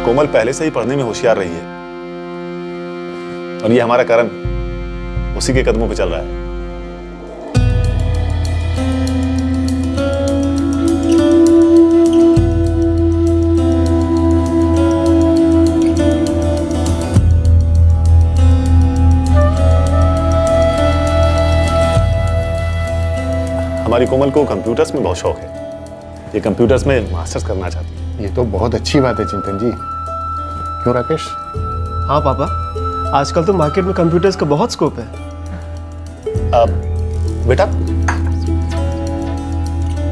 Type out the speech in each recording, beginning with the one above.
कोमल पहले से ही पढ़ने में होशियार रही है और ये हमारा करण उसी के कदमों पे चल रहा है। हमारी कोमल को कंप्यूटर्स में बहुत शौक है। ये कंप्यूटर्स में मास्टर्स करना चाहती है। ये तो बहुत अच्छी बात है चिंतन जी। क्यों राकेश? हाँ पापा, आजकल तो मार्केट में कंप्यूटर्स का बहुत स्कोप है। बेटा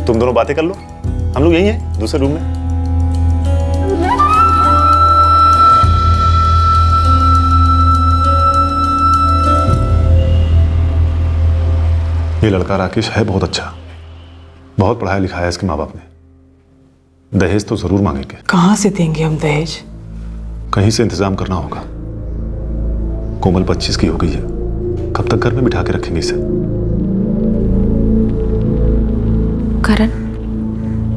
तुम दोनों बातें कर लो, हम लोग यही हैं दूसरे रूम में। ये लड़का राकेश है बहुत अच्छा, बहुत पढ़ाया लिखाया है इसके माँ बाप ने। दहेज तो जरूर मांगेंगे। कहाँ से देंगे हम दहेज? कहीं से इंतजाम करना होगा। कोमल 25 की हो गई है, कब तक घर में बिठा के रखेंगे इसे? करण,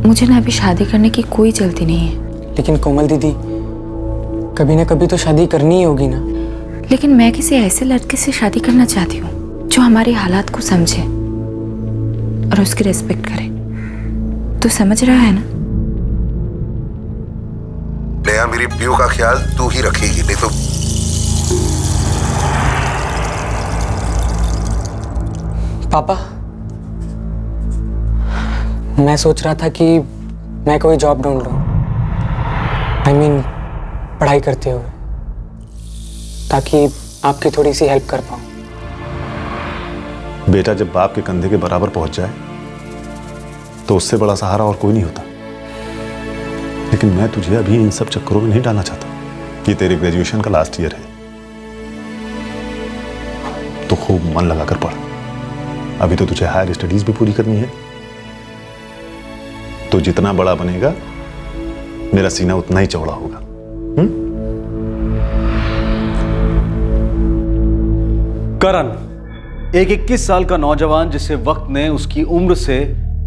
मुझे ना अभी शादी करने की कोई जल्दी नहीं है। लेकिन कोमल दीदी, कभी ना कभी तो शादी करनी ही होगी ना। लेकिन मैं किसी ऐसे लड़के से शादी करना चाहती हूँ जो हमारे हालात को समझे और उसकी रिस्पेक्ट करे। तू समझ रहा है ना? नेहा, मेरी पीयू का ख्याल तू ही रखेगी, नहीं तो। पापा, मैं सोच रहा था कि मैं कोई जॉब ढूंढ लूं। I mean, पढ़ाई करते हुए, ताकि आपकी थोड़ी सी हेल्प कर पाऊं। बेटा जब बाप के कंधे के बराबर पहुंच जाए तो उससे बड़ा सहारा और कोई नहीं होता। लेकिन मैं तुझे अभी इन सब चक्करों में नहीं डालना चाहता। ये तेरे ग्रेजुएशन का लास्ट ईयर है, तो खूब मन लगाकर पढ़। अभी तो तुझे हायर स्टडीज भी पूरी करनी है। तो जितना बड़ा बनेगा मेरा सीना उतना ही चौड़ा होगा। करण, एक 21 साल का नौजवान जिसे वक्त ने उसकी उम्र से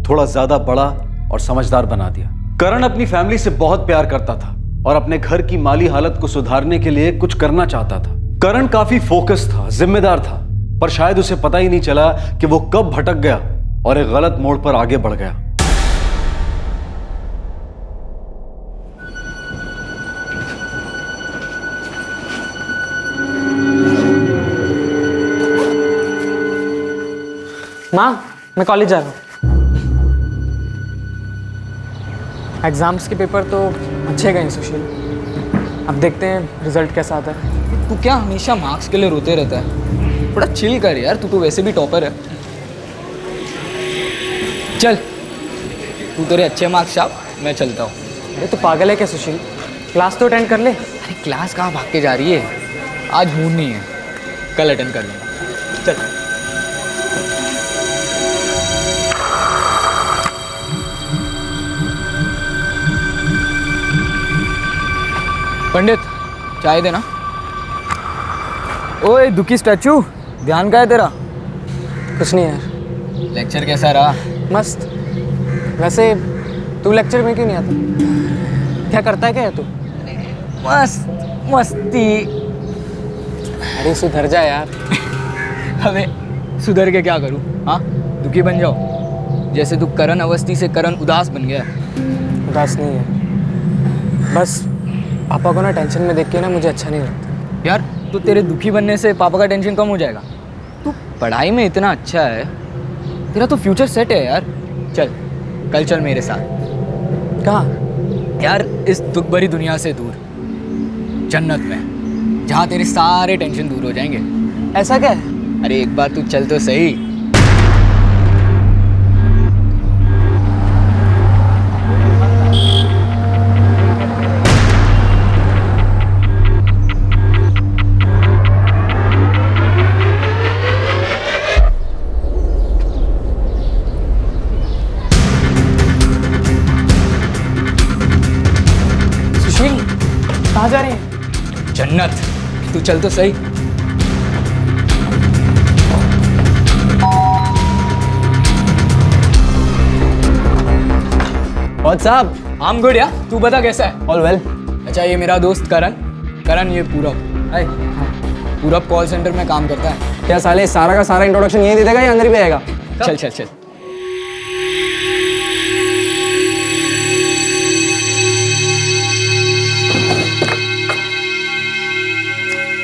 थोड़ा ज्यादा बड़ा और समझदार बना दिया। करण अपनी फैमिली से बहुत प्यार करता था और अपने घर की माली हालत को सुधारने के लिए कुछ करना चाहता था। करण काफी फोकस था, जिम्मेदार था, पर शायद उसे पता ही नहीं चला कि वो कब भटक गया और एक गलत मोड़ पर आगे बढ़ गया। माँ, मैं कॉलेज जा रहा हूँ। एग्जाम्स के पेपर तो अच्छे गए सुशील। अब देखते हैं रिजल्ट कैसा आता है। तू क्या हमेशा मार्क्स के लिए रोते रहता है? थोड़ा चिल कर यार, तू तो वैसे भी टॉपर है। चल, तू तेरे अच्छे मार्क्स छाप, मैं चलता हूँ। अरे तो पागल है क्या सुशील? क्लास तो अटेंड कर ले। अरे क्लास कहाँ भाग के जा रही है? आज मूड नहीं है, कल अटेंड कर लूँगा। चल। पंडित, चाय देना। ओए दुखी स्टैचू, ध्यान का है तेरा? कुछ नहीं यार। लेक्चर कैसा रहा? मस्त। वैसे तू लेक्चर में क्यों नहीं आता? क्या करता है क्या है तू? मस्त मस्ती। अरे सुधर जा यार। अबे सुधर के क्या करूँ? हाँ, दुखी बन जाओ जैसे तू करण अवस्थी से करण उदास बन गया। उदास नहीं है, बस पापा को ना टेंशन में देख के ना मुझे अच्छा नहीं लगता। यार तो तेरे दुखी बनने से पापा का टेंशन कम हो जाएगा। तू पढ़ाई में इतना अच्छा है, तेरा तो फ्यूचर सेट है यार। चल, कल चल मेरे साथ। कहाँ? यार इस दुख भरी दुनिया से दूर, जन्नत में, जहाँ तेरे सारे टेंशन दूर हो जाएंगे। ऐसा क्या है? अरे एक बार तू चल तो सही। कहाँ जा रही है? जन्नत, तू चल तो सही। What's up? I'm good यार, तू बता कैसा है? All well. अच्छा ये मेरा दोस्त करण, करण ये पूरब। हाय। पूरब कॉल सेंटर में काम करता है। क्या साले सारा का सारा इंट्रोडक्शन यही दे देगा या अंदर ही भी आएगा? चल चल चल।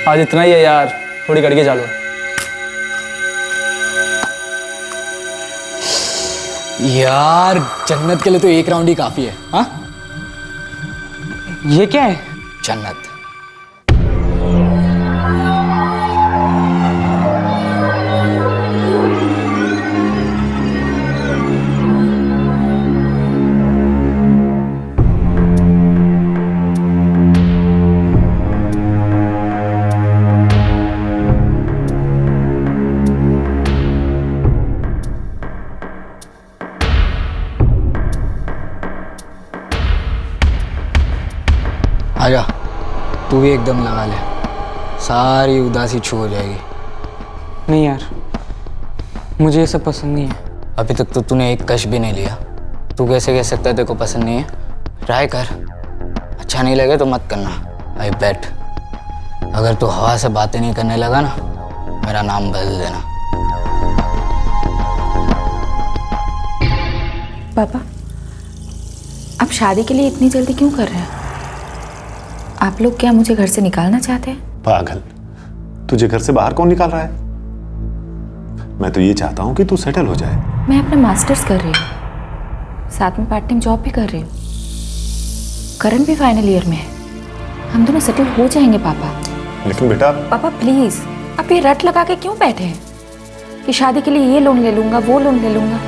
आज इतना ही है यार, थोड़ी करके चालू। यार जन्नत के लिए तो एक राउंड ही काफी है। हाँ ये क्या है? जन्नत। आजा, तू भी एकदम लगा ले, सारी उदासी छू हो जाएगी। नहीं यार, मुझे ये सब पसंद नहीं है। अभी तक तो तूने एक कश भी नहीं लिया, तू कैसे कह सकता है तेरे को पसंद नहीं है? ट्राई कर, अच्छा नहीं लगे तो मत करना। आई बेट अगर तू हवा से बातें नहीं करने लगा ना, मेरा नाम बदल देना। पापा, आप शादी के लिए इतनी जल्दी क्यों कर रहे हैं? आप लोग क्या मुझे घर से निकालना चाहते हैं? पागल, तुझे घर से बाहर कौन निकाल रहा है? मैं तो ये चाहता हूँ कि तू सेटल हो जाए। मैं अपना मास्टर्स कर रही हूँ, साथ में पार्ट टाइम जॉब भी कर रही हूँ। करण भी फाइनल ईयर में है, हम दोनों सेटल हो जाएंगे पापा। लेकिन बेटा। पापा प्लीज, आप ये रट लगा के क्यों बैठे हैं कि शादी के लिए ये लोन ले लूंगा, वो लोन ले लूंगा?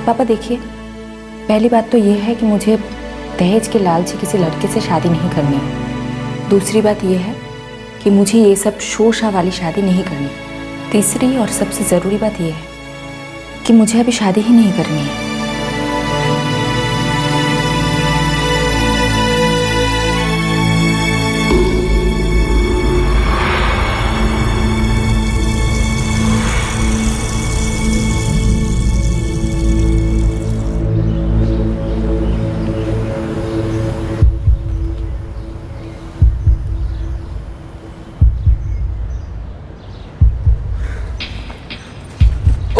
पापा देखिए, पहली बात तो ये है कि मुझे दहेज के लालची किसी लड़के से शादी नहीं करनी है। दूसरी बात यह है कि मुझे ये सब शोर शाह वाली शादी नहीं करनी। तीसरी और सबसे ज़रूरी बात यह है कि मुझे अभी शादी ही नहीं करनी है।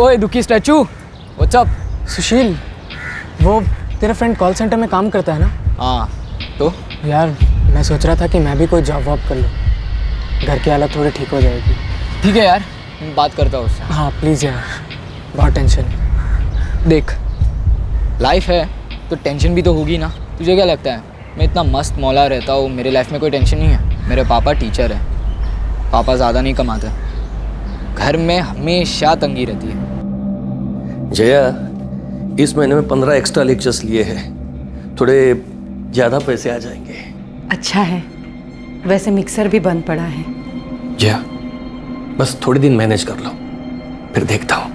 ओए दुखी स्टैचू, व्हाट्स अप? सुशील, वो तेरा फ्रेंड कॉल सेंटर में काम करता है ना? हाँ तो यार मैं सोच रहा था कि मैं भी कोई जॉब वॉब कर लूँ, घर की हालत थोड़ी ठीक हो जाएगी। ठीक है यार, मैं बात करता हूँ उससे। हाँ प्लीज़ यार, बहुत टेंशन है। देख, लाइफ है तो टेंशन भी तो होगी ना। तुझे क्या लगता है मैं इतना मस्त मौला रहता हूँ, मेरे लाइफ में कोई टेंशन नहीं है? मेरे पापा टीचर हैं, पापा ज़्यादा नहीं कमाते, घर में हमेशा तंगी रहती है। जया, इस महीने में 15 एक्स्ट्रा लेक्चर्स लिए हैं, थोड़े ज़्यादा पैसे आ जाएंगे। अच्छा है, वैसे मिक्सर भी बंद पड़ा है। जया, बस थोड़े दिन मैनेज कर लो, फिर देखता हूँ।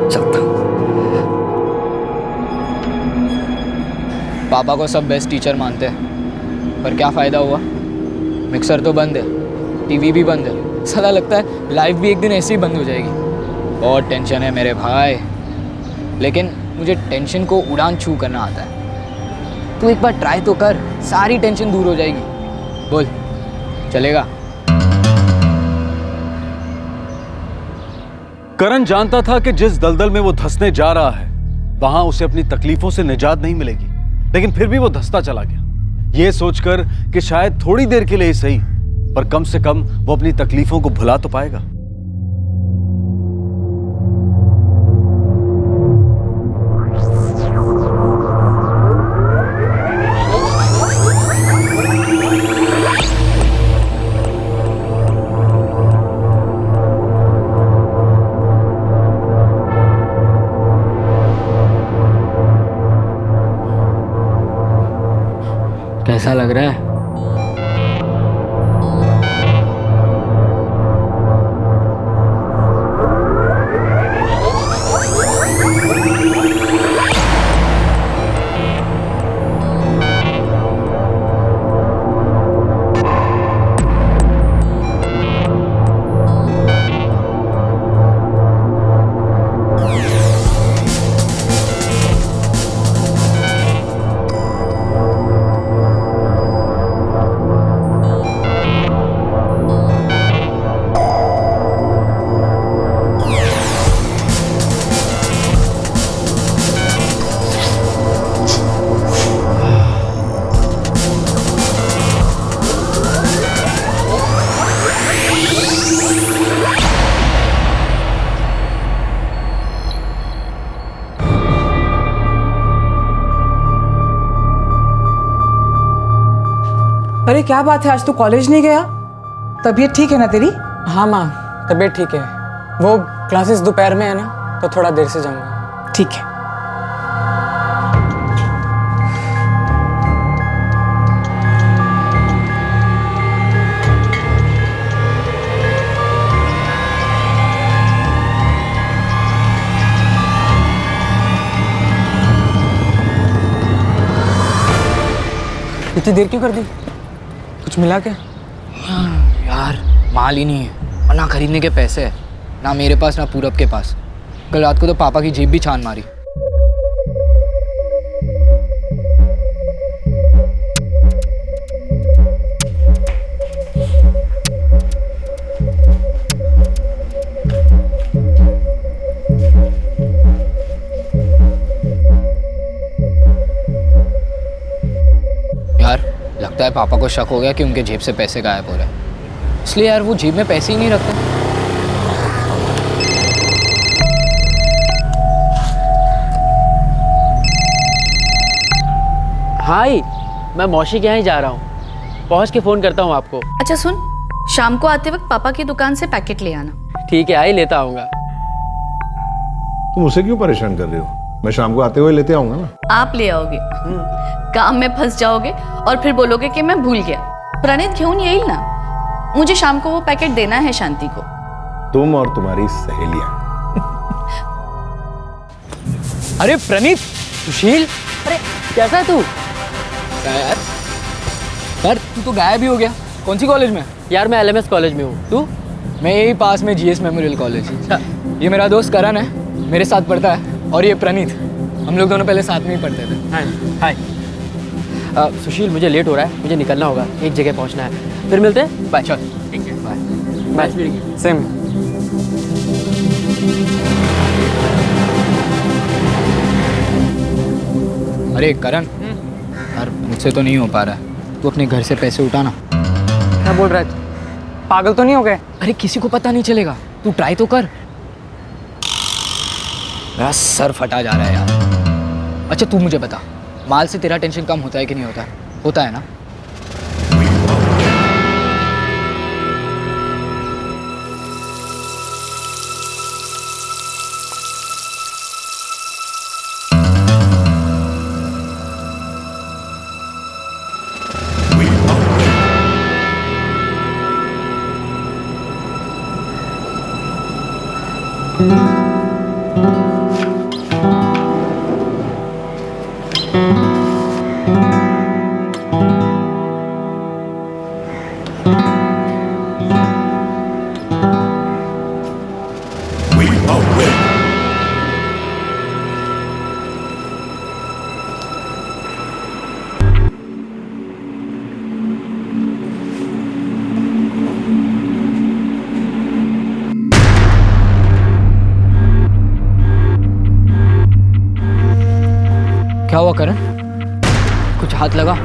चलता हूँ। पापा को सब बेस्ट टीचर मानते हैं, पर क्या फ़ायदा हुआ? मिक्सर तो बंद है, टीवी भी बंद है, साला लगता है लाइफ भी एक दिन ऐसे ही बंद हो जाएगी। बहुत टेंशन है मेरे भाई, लेकिन मुझे टेंशन को उड़ान छू करना आता है। तू एक बार ट्राई तो कर, सारी टेंशन दूर हो जाएगी। बोल, चलेगा? करण जानता था कि जिस दलदल में वो धंसने जा रहा है वहां उसे अपनी तकलीफों से निजात नहीं मिलेगी, लेकिन फिर भी वो धंसता चला गया, ये सोचकर कि शायद थोड़ी देर के लिए ही सही, पर कम से कम वो अपनी तकलीफों को भुला तो पाएगा। कैसा लग रहा है? अरे क्या बात है, आज तू कॉलेज नहीं गया? तबीयत ठीक है ना तेरी? हाँ माँ, तबीयत ठीक है। वो क्लासेस दोपहर में है ना, तो थोड़ा देर से जाऊँगा। ठीक है। इतनी देर क्यों कर दी? कुछ मिला क्या? यार माल ही नहीं है और ना खरीदने के पैसे है, ना मेरे पास ना पूरब के पास। कल रात को तो पापा की जेब भी छान मारी। यार लगता है पापा को शक हो गया कि उनके जेब से पैसे गायब हो रहे हैं, इसलिए यार वो जेब में पैसे ही नहीं रखते। हाय, मैं मौसी के यहाँ ही जा रहा हूँ, पहुँच के फ़ोन करता हूँ आपको। अच्छा सुन, शाम को आते वक्त पापा की दुकान से पैकेट ले आना। ठीक है, आई लेता आऊँगा। तुम उसे क्यों परेशान कर रहे हो? मैं शाम को आते हुए लेते आऊंगा ना। आप ले आओगे, काम में फंस जाओगे और फिर बोलोगे कि मैं भूल गया। प्रणीत घेऊन येईल ना, मुझे शाम को वो पैकेट देना है शांति को। तुम और तुम्हारी सहेलियां। अरे प्रणीत, सुशील, अरे कैसा है तू? क्या यार तू तो गायब ही हो गया। कौन सी कॉलेज में? यार मैं LMS कॉलेज में हूँ। तू? मैं यही पास में GS मेमोरियल कॉलेज। ये मेरा दोस्त करण है, मेरे साथ पढ़ता है, और ये प्रणीत, हम लोग दोनों पहले साथ में ही पढ़ते थे। हाय। सुशील, मुझे लेट हो रहा है, मुझे निकलना होगा, एक जगह पहुँचना है। फिर मिलते हैं। बाय। चल ठीक है, बाय। बाय। सेम। अरे करण, यार मुझसे तो नहीं हो पा रहा है, तू अपने घर से पैसे उठाना। क्या बोल रहा है? पागल तो नहीं हो गए? अरे किसी को पता नहीं चलेगा, तू ट्राई तो कर। मेरा सर फटा जा रहा है यार। अच्छा तू मुझे बता, माल से तेरा टेंशन कम होता है कि नहीं होता? होता है ना? क्या हुआ करण? कुछ हाथ लगा?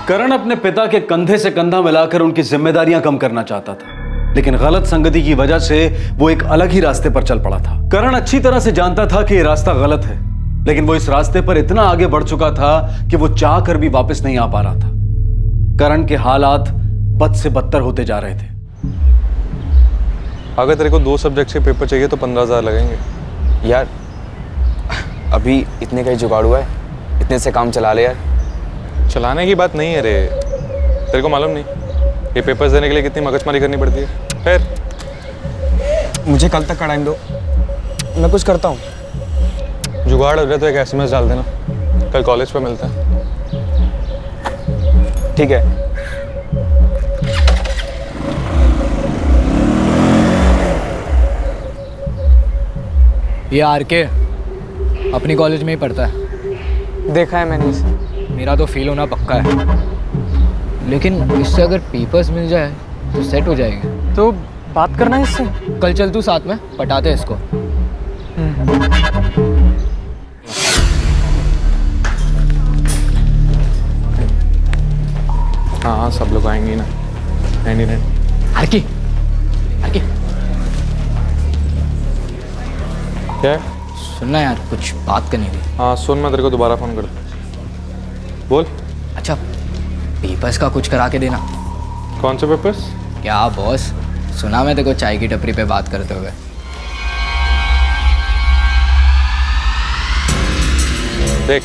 करण अपने पिता के कंधे से कंधा मिलाकर उनकी जिम्मेदारियां कम करना चाहता था, लेकिन गलत संगति की वजह से वो एक अलग ही रास्ते पर चल पड़ा था। करण अच्छी तरह से जानता था कि ये रास्ता गलत है, लेकिन वो इस रास्ते पर इतना आगे बढ़ चुका था कि वो चाह कर भी वापस नहीं आ पा रहा था। करण के हालात बद से बदतर होते जा रहे थे। अगर तेरे को 2 सब्जेक्ट के पेपर चाहिए तो 15,000 लगेंगे। यार अभी इतने का ही जुगाड़ हुआ है, इतने से काम चला ले यार। चलाने की बात नहीं है रे, तेरे को मालूम नहीं ये पेपर्स देने के लिए कितनी मगजमारी करनी पड़ती है। फिर मुझे कल तक का टाइम दो, मैं कुछ करता हूँ। जुगाड़ हो जाए तो एक SMS डाल देना, कल कॉलेज पे मिलते हैं। ठीक है। ये आरके अपनी कॉलेज में ही पढ़ता है। देखा है मैंने इसे। मेरा तो फील होना पक्का है, लेकिन इससे अगर पेपर्स मिल जाए तो सेट हो जाएंगे। तो बात करना है इससे। कल चल तू साथ में, पटाते हैं इसको। हाँ हाँ, सब लोग आएंगे ना। नहीं आरके, आरके क्या है? सुनना यार, कुछ बात करनी थी। हाँ सुन, मैं तेरे को दोबारा फ़ोन कर बोल। अच्छा, पेपर्स का कुछ करा के देना। कौन से पेपर्स? क्या बॉस, सुना मैं तेरे को चाय की टपरी पे बात करते हुए। देख,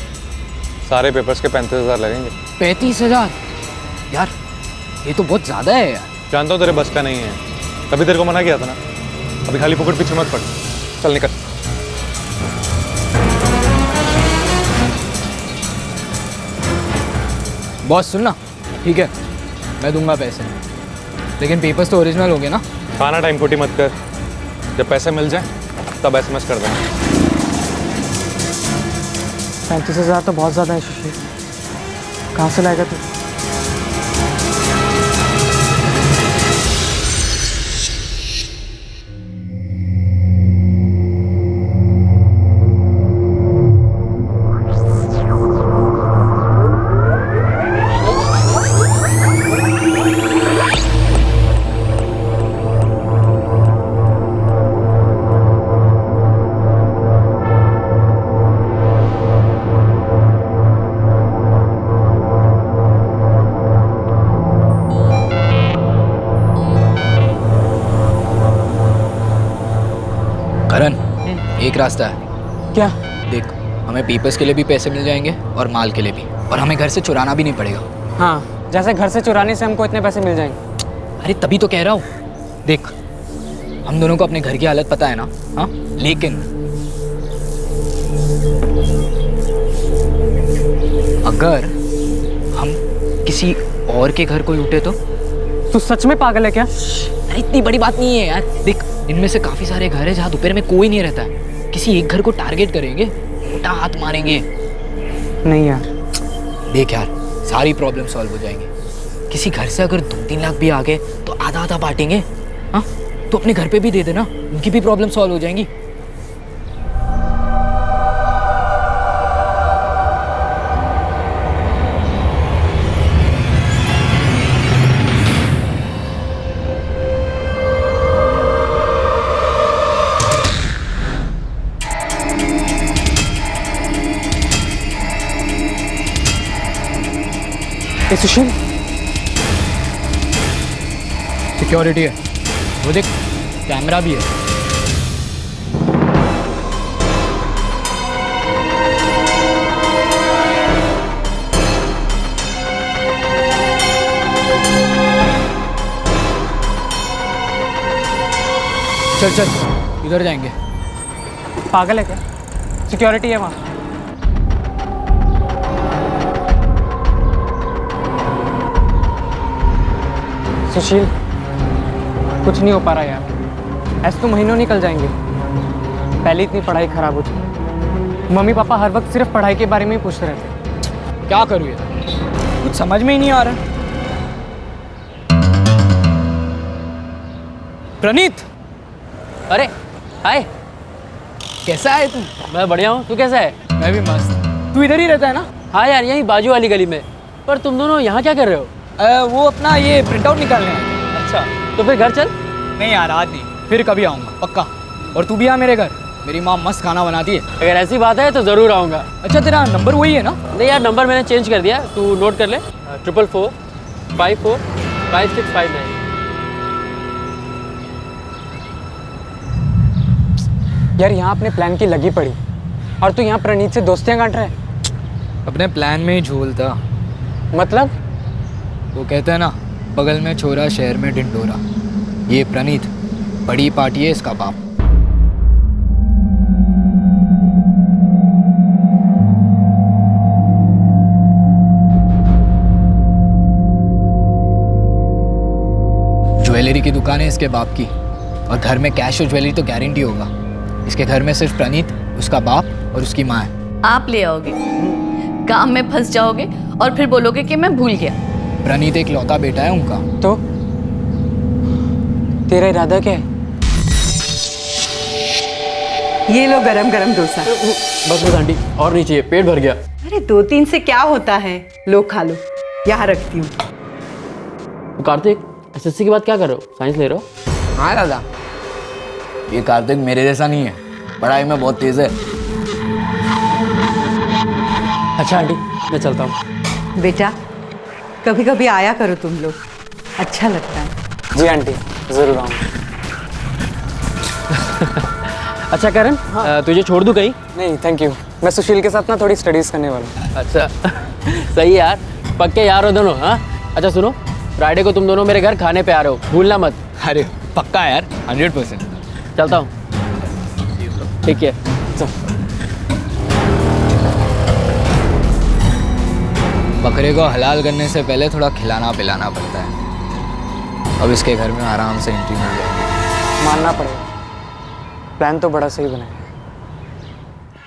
सारे पेपर्स के 35,000 लगेंगे। 35,000? यार ये तो बहुत ज़्यादा है यार। जानता हूँ तेरे बस का नहीं है, तभी तेरे को मना किया था ना। अभी खाली पकड़ पीछे मत पड़, चल निकल। बॉस सुनना, ठीक है मैं दूंगा पैसे, लेकिन पेपर्स तो ओरिजिनल होंगे ना। खाना टाइम खोटी मत कर, जब पैसे मिल जाए तब SMS कर देना। 35,000 तो बहुत ज़्यादा है सुशील, कहाँ से लाएगा तू? करण, एक रास्ता है। क्या? देख, हमें पेपर्स के लिए भी पैसे मिल जाएंगे और माल के लिए भी, और हमें घर से चुराना भी नहीं पड़ेगा। हाँ, जैसे घर से चुराने से हमको इतने पैसे मिल जाएंगे। अरे तभी तो कह रहा हूँ। देख, हम दोनों को अपने घर की हालत पता है ना। हाँ, लेकिन अगर हम किसी और के घर को लूटे तो? तू सच में पागल है क्या? अरे इतनी बड़ी बात नहीं है यार। देख, इनमें से काफी सारे घर है जहाँ दोपहर में कोई नहीं रहता है। किसी एक घर को टारगेट करेंगे, मोटा हाथ मारेंगे। नहीं यार। देख यार, सारी प्रॉब्लम सॉल्व हो जाएंगी। किसी घर से अगर 2-3 लाख भी आ गए तो आधा आधा बांटेंगे। हाँ, तो अपने घर पे भी दे देना, उनकी भी प्रॉब्लम सॉल्व हो जाएंगी। सुशील, सिक्योरिटी है वो, देख कैमरा भी है। चल चल, इधर जाएंगे। पागल है क्या? सिक्योरिटी है वहाँ। सुशील, कुछ नहीं हो पा रहा यार। ऐसे तो महीनों निकल जाएंगे। पहले इतनी पढ़ाई खराब हो चुकी, मम्मी पापा हर वक्त सिर्फ पढ़ाई के बारे में ही पूछते रहते। क्या करूँ ये, कुछ समझ में ही नहीं आ रहा। प्रणीत, अरे हाय, कैसा है तू? मैं बढ़िया हूँ, तू कैसा है? मैं भी मस्त। तू इधर ही रहता है ना? हाँ यार, यहीं बाजू वाली गली में। पर तुम दोनों यहाँ क्या कर रहे हो? वो अपना ये प्रिंट आउट निकालने आए। अच्छा, तो फिर घर चल। नहीं यार, आज नहीं, फिर कभी आऊँगा पक्का। और तू भी आ मेरे घर, मेरी माँ मस्त खाना बनाती है। अगर ऐसी बात है तो ज़रूर आऊँगा। अच्छा, तेरा नंबर वही है ना? नहीं यार, नंबर मैंने चेंज कर दिया, तू नोट कर ले। 444 54 5659। यार यहाँ अपने प्लान की लगी पड़ी और तू यहाँ प्रणीत से दोस्तियाँ गांठ रहा है। अपने प्लान में ही झोलता। मतलब? वो कहते हैं ना, बगल में छोरा शहर में ढिंढोरा। ये प्रणीत बड़ी पार्टी है, इसका बाप। ज्वेलरी की दुकान है इसके बाप की, और घर में कैश और ज्वेलरी तो गारंटी होगा। इसके घर में सिर्फ प्रणीत, उसका बाप और उसकी माँ है। आप ले आओगे, काम में फंस जाओगे और फिर बोलोगे कि मैं भूल गया। प्रणीत एक लौता बेटा है उनका। तो तेरा इरादा क्या है? ये लो गरम गरम डोसा। बस बस आंटी, और नहीं चाहिए, पेट भर गया। अरे 2-3 से क्या होता है, लो खा लो, यहाँ रखती हूँ। कार्तिक, एसएससी के बाद क्या कर रहे हो? साइंस ले रहे हो? हाँ दादा, ये कार्तिक मेरे जैसा नहीं है, पढ़ाई में बहुत तेज है। अच्छा आंटी, मैं चलता हूँ। बेटा कभी कभी आया करो तुम लोग, अच्छा लगता है। जी आंटी, जरूर आऊँगा। अच्छा करण, तुझे छोड़ दूँ कहीं? नहीं थैंक यू, मैं सुशील के साथ ना थोड़ी स्टडीज करने वाला हूँ। अच्छा सही है यार, पक्के यार हो दोनों। हाँ अच्छा सुनो, फ्राइडे को तुम दोनों मेरे घर खाने पे आ रहे हो, भूलना मत। अरे पक्का यार, 100%। चलता हूँ। ठीक है। बकरे को हलाल करने से पहले थोड़ा खिलाना पिलाना पड़ता है। अब इसके घर में आराम से एंट्री मिल जाएगी। मानना पड़ेगा, प्लान तो बड़ा सही बना है।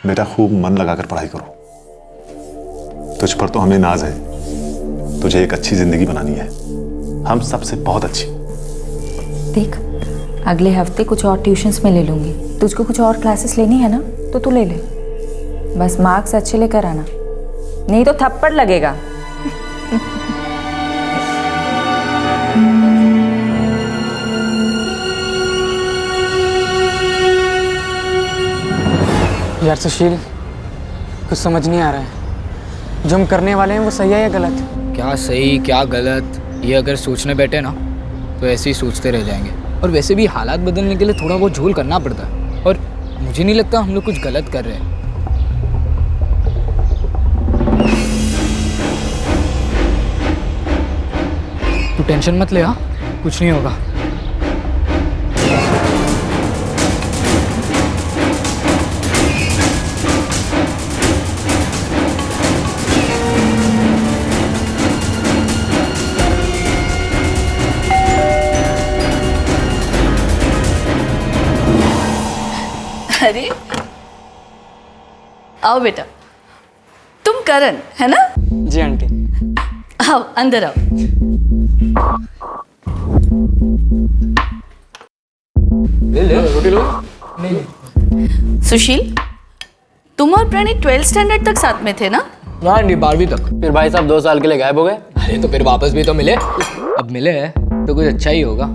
बेटा खूब मन लगाकर पढ़ाई करो, तुझ पर तो हमें नाज है। तुझे एक अच्छी जिंदगी बनानी है, हम सबसे बहुत अच्छी। देख, अगले हफ्ते कुछ और ट्यूशन्स में ले लूंगी। तुझको कुछ और क्लासेस लेनी है ना, तो तू ले ले। बस मार्क्स अच्छे लेकर आना, नहीं तो थप्पड़ लगेगा। यार सुशील, कुछ समझ नहीं आ रहा है, जो हम करने वाले हैं वो सही है या गलत? क्या सही क्या गलत, ये अगर सोचने बैठे ना तो ऐसे ही सोचते रह जाएंगे। और वैसे भी हालात बदलने के लिए थोड़ा बहुत झोल करना पड़ता है, और मुझे नहीं लगता हम लोग कुछ गलत कर रहे हैं। तू टेंशन मत ले, हाँ कुछ नहीं होगा। अरे आओ बेटा, तुम करण है ना? जी आंटी। आओ अंदर आओ। ले रोटी लो। सुशील, तुम और प्रणीत 12th स्टैंडर्ड तक साथ में थे ना? हाँ आंटी, 12वीं तक। फिर भाई साहब 2 साल के लिए गायब हो गए। अरे तो फिर वापस भी तो मिले। अब मिले हैं तो कुछ अच्छा ही होगा।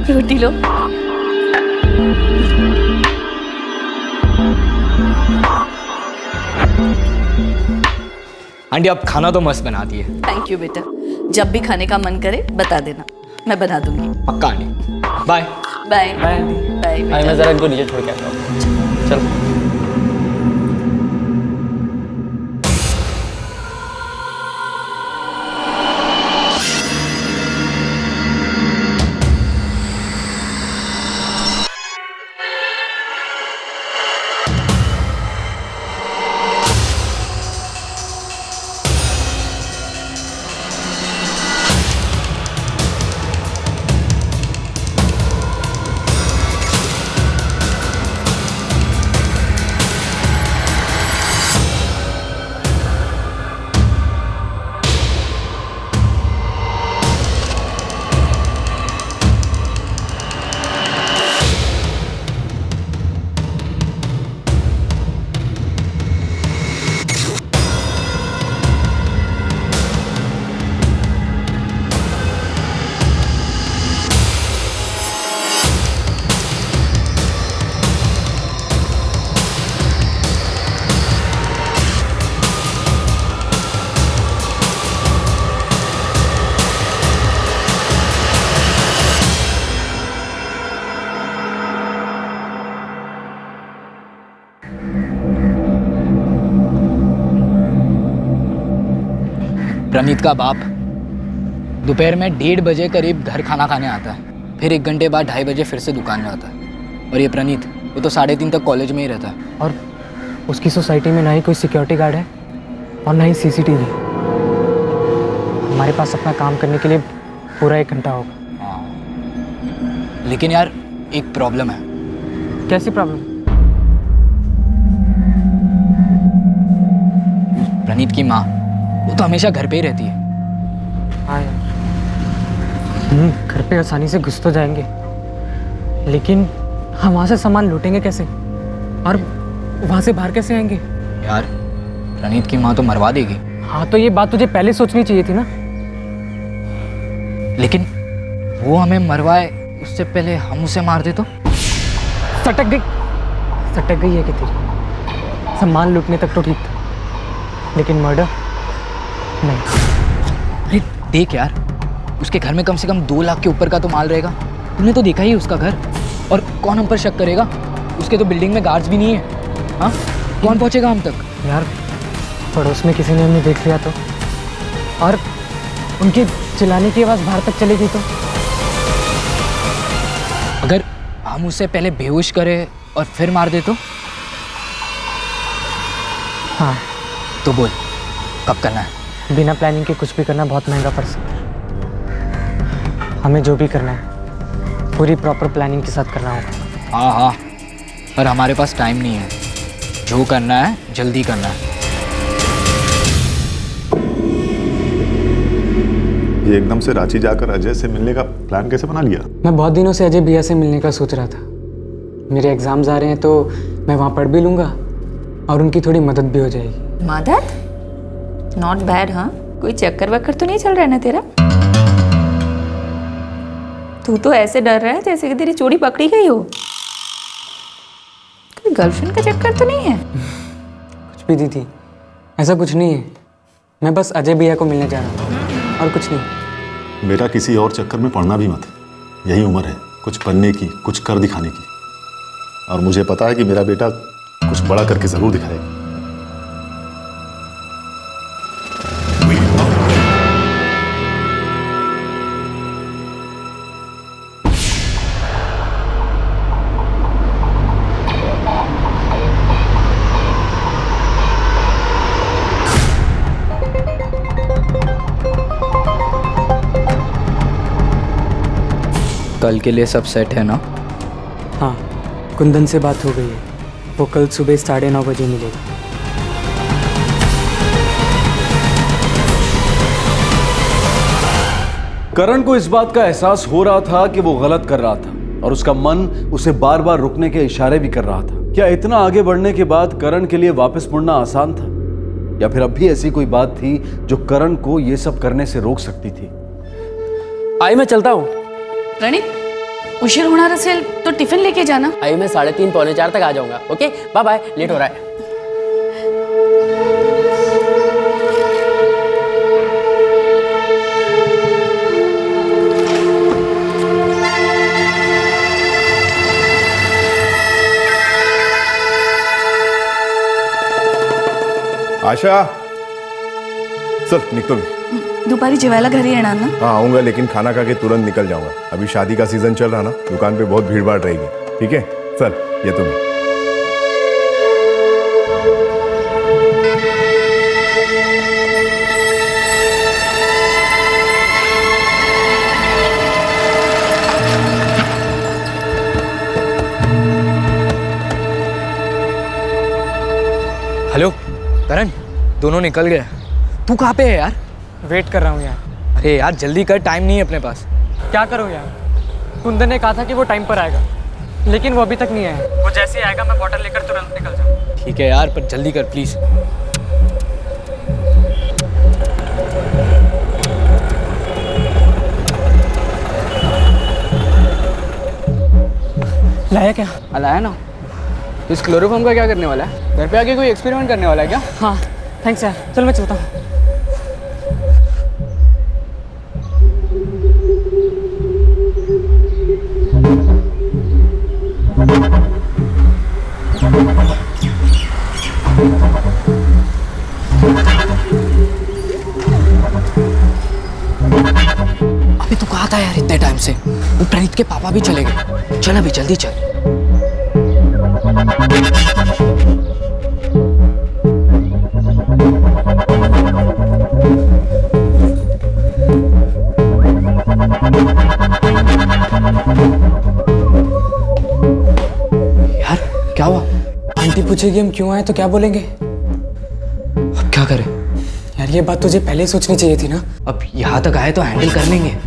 रोटी लो। आंटी आप खाना तो मस्त बनाती है। थैंक यू बेटा, जब भी खाने का मन करे बता देना, मैं बना दूंगी। पक्का aunty, bye. Bye bye aunty. Bye मैं जरा इनको नीचे छोड़ के आता हूँ। चलो। प्रणीत का बाप दोपहर में 1:30 बजे करीब घर खाना खाने आता है, फिर 1 घंटे बाद 2:30 बजे फिर से दुकान में आता है। और ये प्रणीत, वो तो 3:30 तक कॉलेज में ही रहता है। और उसकी सोसाइटी में ना ही कोई सिक्योरिटी गार्ड है और ना ही सीसीटीवी। हमारे पास अपना काम करने के लिए पूरा 1 घंटा होगा। लेकिन यार एक प्रॉब्लम है। कैसी प्रॉब्लम? प्रणीत की माँ, वो तो हमेशा घर पे ही रहती है। हाँ यार, घर पे आसानी से घुस तो जाएंगे, लेकिन हम वहाँ से सामान लूटेंगे कैसे? और वहाँ से बाहर कैसे आएंगे? यार प्रणीत की माँ तो मरवा देगी। हाँ, तो ये बात तुझे पहले सोचनी चाहिए थी ना। लेकिन वो हमें मरवाए उससे पहले हम उसे मार दे तो? सटक गई है कि तेरी। सामान लूटने तक तो ठीक था, लेकिन मर्डर नहीं। अरे देख यार, उसके घर में कम से कम 2 लाख के ऊपर का तो माल रहेगा। तूने तो देखा ही उसका घर। और कौन हम पर शक करेगा? उसके तो बिल्डिंग में गार्ड्स भी नहीं है। हाँ, कौन पहुंचेगा हम तक? यार पड़ोस में किसी ने हमें देख लिया तो, और उनके चिल्लाने की आवाज़ बाहर तक चली गई तो? अगर हम उसे पहले बेहोश करें और फिर मार दे तो? हाँ। तो बोल, कब करना है? बिना प्लानिंग के कुछ भी करना बहुत महंगा पड़ सकता है। हमें जो भी करना है पूरी प्रॉपर प्लानिंग के साथ करना होगा। हाँ, पर हमारे पास टाइम नहीं है। जो करना है जल्दी करना है। ये एकदम से रांची जाकर अजय से मिलने का प्लान कैसे बना लिया? मैं बहुत दिनों से अजय भैया से मिलने का सोच रहा था। मेरे एग्जाम्स आ रहे हैं तो मैं वहाँ पढ़ भी लूँगा और उनकी थोड़ी मदद भी हो जाएगी। मदद? Not bad. हाँ, कोई चक्कर वक्कर तो नहीं चल रहा है ना तेरा? तू तो ऐसे डर रहा है जैसे कि तेरी चोरी पकड़ी गई हो। कोई गर्लफ्रेंड का चक्कर तो नहीं है? कुछ भी दीदी, ऐसा कुछ नहीं है। मैं बस अजय भैया को मिलने जा रहा हूँ और कुछ नहीं। बेटा, किसी और चक्कर में पड़ना भी मत। यही उम्र है कुछ बनने की, कुछ कर दिखाने की। और मुझे पता है कि मेरा बेटा कुछ बड़ा करके जरूर दिखाएगा। कल के लिए सब सेट है ना? हाँ, कुंदन से बात हो गई है। वो कल सुबह 9:30 बजे मिलेगा। करण को इस बात का एहसास हो रहा था कि वो गलत कर रहा था और उसका मन उसे बार बार रुकने के इशारे भी कर रहा था। क्या इतना आगे बढ़ने के बाद करण के लिए वापस मुड़ना आसान था, या फिर अब भी ऐसी कोई बात थी जो करण को ये सब करने से रोक सकती थी? आई मैं चलता हूँ। प्रणीत, उशीर होना असेल तो टिफिन लेके जाना। आई मैं 3:30 पौने 4 तक आ जाऊंगा। ओके, बाय बाय, लेट हो रहा है। आशा, चल निकतो मी। दुपारी जेवायला घरी येणार ना? हाँ आऊंगा, लेकिन खाना खा के तुरंत निकल जाऊंगा। अभी शादी का सीजन चल रहा ना, दुकान पे बहुत भीड़ भाड़ रहेगी। ठीक है, चल ये तुम्हें। हेलो करण, दोनों निकल गए। तू कहाँ पे है यार? वेट कर रहा हूँ यार। अरे यार जल्दी कर, टाइम नहीं है अपने पास। क्या करूँ यार? कुंदन ने कहा था कि वो टाइम पर आएगा, लेकिन वो अभी तक नहीं आया। वो जैसे ही आएगा मैं बॉटल लेकर तुरंत निकल जाऊँ। ठीक है यार, पर जल्दी कर प्लीज। लाया क्या? लाया ना। इस क्लोरोफॉर्म का क्या करने वाला है? घर पे आके कोई एक्सपेरिमेंट करने वाला है क्या? हाँ थैंक्स यार, चल मैं चलता हूँ। अभी तू कहाँ था यार इतने टाइम से? वो प्रणीत के पापा भी चले गए। चल अभी जल्दी चल। पूछेगी हम क्यों आए तो क्या बोलेंगे? अब क्या करें यार? ये बात तुझे पहले ही सोचनी चाहिए थी ना। अब यहाँ तक आए तो हैंडल कर लेंगे।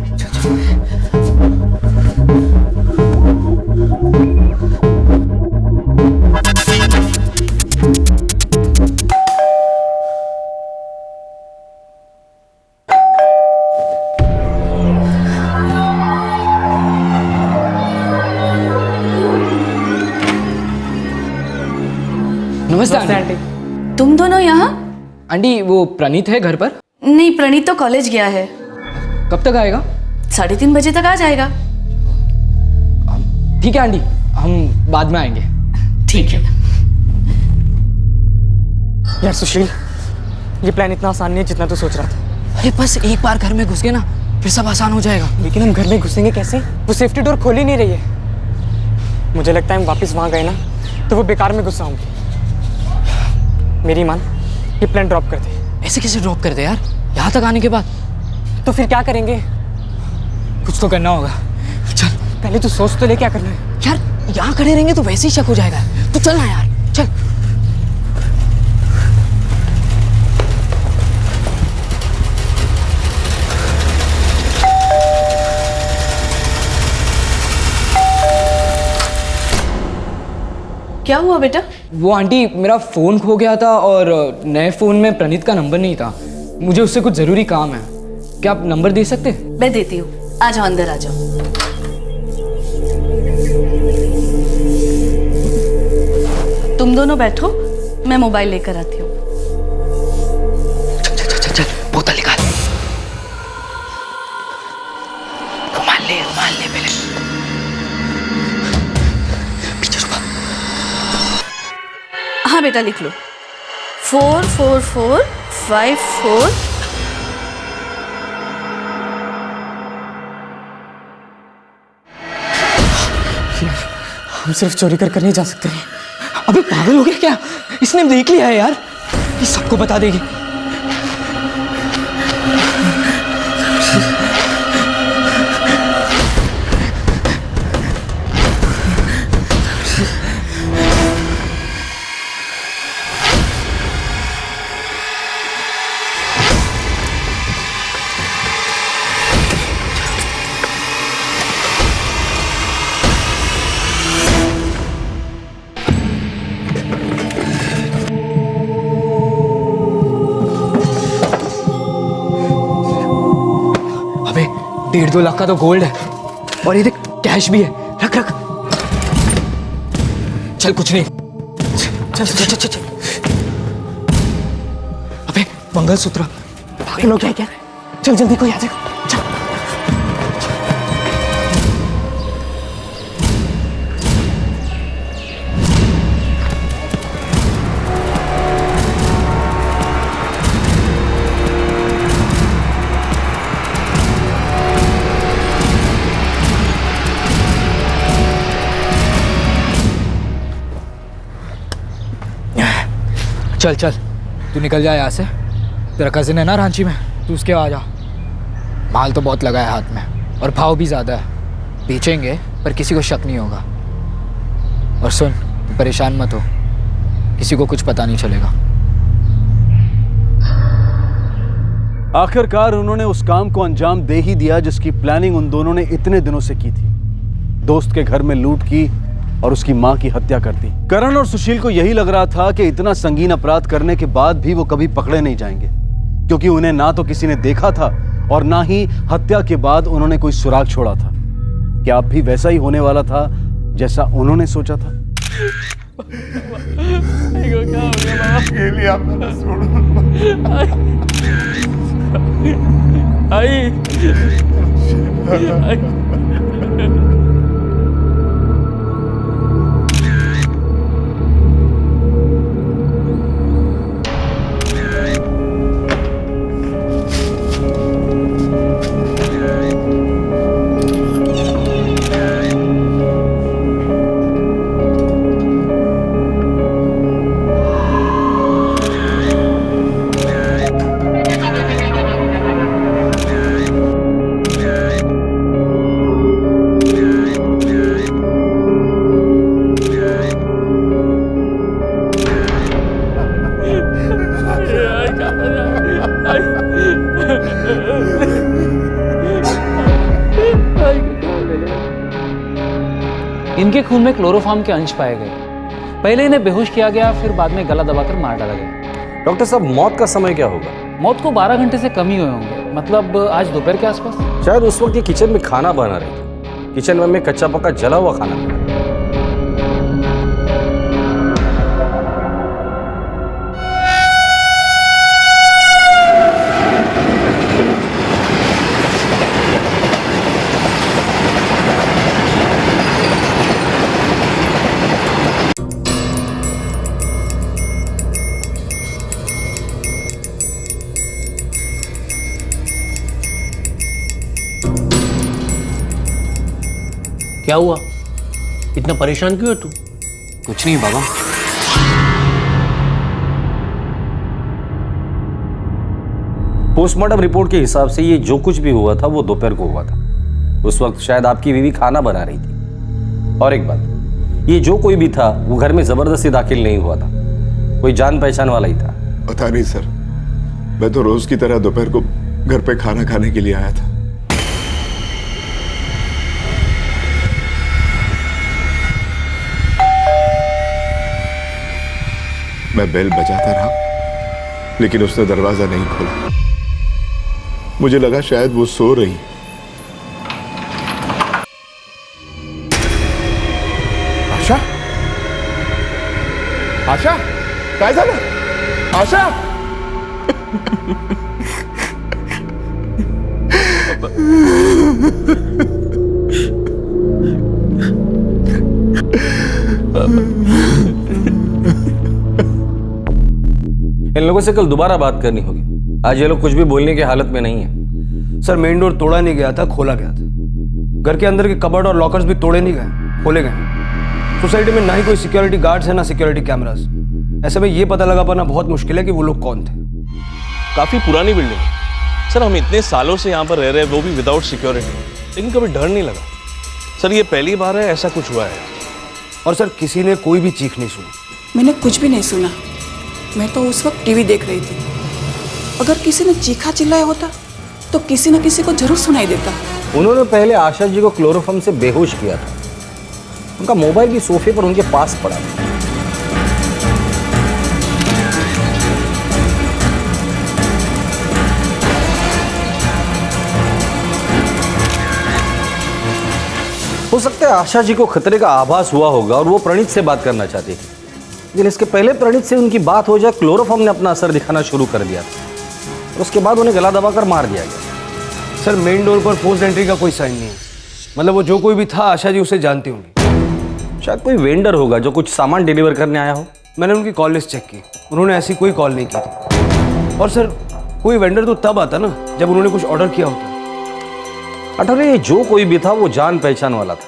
नमस्ते आंटी। तुम दोनों यहाँ? आंटी वो प्रणीत है घर पर? नहीं, प्रणीत तो कॉलेज गया है। कब तक आएगा? 3:30 बजे तक आ जाएगा। ठीक है आंटी, हम बाद में आएंगे। ठीक है। यार सुशील, ये प्लान इतना आसान नहीं है जितना तू सोच रहा था। अरे बस एक बार घर में घुस गए ना फिर सब आसान हो जाएगा। लेकिन हम घर में घुसेंगे कैसे? वो सेफ्टी डोर खोल ही नहीं रही है। मुझे लगता है हम वापस वहां गए ना तो वो बेकार में गुस्सा होंगे। मेरी मान, ये प्लान ड्रॉप कर दे। ऐसे कैसे ड्रॉप कर दे यार? यहाँ तक आने के बाद तो फिर क्या करेंगे? कुछ तो करना होगा। चल पहले तू सोच तो ले क्या करना है। यार यहाँ खड़े रहेंगे तो वैसे ही शक हो जाएगा। तू चल ना यार, चल। क्या हुआ बेटा? वो आंटी मेरा फ़ोन खो गया था और नए फ़ोन में प्रणीत का नंबर नहीं था। मुझे उससे कुछ ज़रूरी काम है। क्या आप नंबर दे सकते? मैं देती हूँ, आ जाओ अंदर आ जाओ। तुम दोनों बैठो, मैं मोबाइल लेकर आती हूँ। चल बोतल निकाल। रुमाल ले पहले। पीछे छुपा। हाँ बेटा लिख लो। 44454। हम सिर्फ चोरी कर नहीं जा सकते। अबे पागल हो गया क्या? इसने देख लिया है यार, ये सबको बता देगी। अबे 1.5-2 लाख का तो गोल्ड है और ये देख कैश भी है। रख रख। चल कुछ नहीं। चल चल चल चल। अबे मंगलसूत्र। पागल हो गया क्या? चल जल्दी कोई आ जाएगा। चल। चल चल तू निकल जा यहाँ से। तेरा कजिन है ना रांची में, तू उसके आ जा। माल तो बहुत लगा है हाथ में और भाव भी ज़्यादा है। बेचेंगे पर किसी को शक नहीं होगा। और सुन, तू परेशान मत हो, किसी को कुछ पता नहीं चलेगा। आखिरकार उन्होंने उस काम को अंजाम दे ही दिया जिसकी प्लानिंग उन दोनों ने इतने दिनों से की थी। दोस्त के घर में लूट की और उसकी मां की हत्या कर दी। करण और सुशील को यही लग रहा था कि इतना संगीन अपराध करने के बाद भी वो कभी पकड़े नहीं जाएंगे, क्योंकि उन्हें ना तो किसी ने देखा था और ना ही हत्या के बाद उन्होंने कोई सुराग छोड़ा था। क्या अब भी वैसा ही होने वाला था जैसा उन्होंने सोचा था? इनके खून में क्लोरोफॉर्म के अंश पाए गए। पहले इन्हें बेहोश किया गया, फिर बाद में गला दबाकर मार डाला गया। डॉक्टर साहब, मौत का समय क्या होगा? मौत को 12 घंटे से कम ही हुए होंगे, मतलब आज दोपहर के आसपास। शायद उस वक्त ये किचन में खाना बना रही थी। किचन में कच्चा पक्का जला हुआ खाना मिला। क्या हुआ? इतना परेशान क्यों है तू? कुछ नहीं बाबा। पोस्टमार्टम रिपोर्ट के हिसाब से ये जो कुछ भी हुआ था वो दोपहर को हुआ था। उस वक्त शायद आपकी बीवी खाना बना रही थी। और एक बात, ये जो कोई भी था वो घर में जबरदस्ती दाखिल नहीं हुआ था, कोई जान पहचान वाला ही था। पता नहीं सर, मैं तो रोज की तरह दोपहर को घर पे खाना खाने के लिए आया था। मैं बेल बजाता रहा, लेकिन उसने दरवाजा नहीं खोला। मुझे लगा शायद वो सो रही। आशा, आशा, काय झालं? आशा, इन लोगों से कल दोबारा बात करनी होगी। आज ये लोग कुछ भी बोलने की हालत में नहीं है। सर, मेन डोर तोड़ा नहीं गया था, खोला गया था। घर के अंदर के कबर्ड और लॉकर्स भी तोड़े नहीं गए, खोले गए। सोसाइटी में ना ही कोई सिक्योरिटी गार्ड्स है, ना सिक्योरिटी कैमरास। ऐसे में ये पता लगा पाना बहुत मुश्किल है कि वो लोग कौन थे। काफी पुरानी बिल्डिंग है सर, हम इतने सालों से यहाँ पर रह रहे हैं, वो भी विदाउट सिक्योरिटी, लेकिन कभी डर नहीं लगा। सर, ये पहली बार है ऐसा कुछ हुआ है। और सर, किसी ने कोई भी चीख नहीं सुनी। मैंने कुछ भी नहीं सुना। मैं तो उस वक्त टीवी देख रही थी। अगर किसी ने चीखा चिल्लाया होता तो किसी न किसी को जरूर सुनाई देता। उन्होंने पहले आशा जी को क्लोरोफॉर्म से बेहोश किया था। उनका मोबाइल भी सोफे पर उनके पास पड़ा था। हो सकता है आशा जी को खतरे का आभास हुआ होगा और वो प्रणीत से बात करना चाहती थी, लेकिन इसके पहले प्रणीत से उनकी बात हो जाए, क्लोरोफॉर्म ने अपना असर दिखाना शुरू कर दिया था और उसके बाद उन्हें गला दबाकर मार दिया गया। सर, मेन डोर पर फोर्स्ड एंट्री का कोई साइन नहीं है। मतलब वो जो कोई भी था, आशा जी उसे जानती होंगी। शायद कोई वेंडर होगा जो कुछ सामान डिलीवर करने आया हो। मैंने उनकी कॉल लिस्ट चेक की, उन्होंने ऐसी कोई कॉल नहीं की थी। और सर, कोई वेंडर तो तब आता ना जब उन्होंने कुछ ऑर्डर किया होता। अठौरे, जो कोई भी था वो जान पहचान वाला था।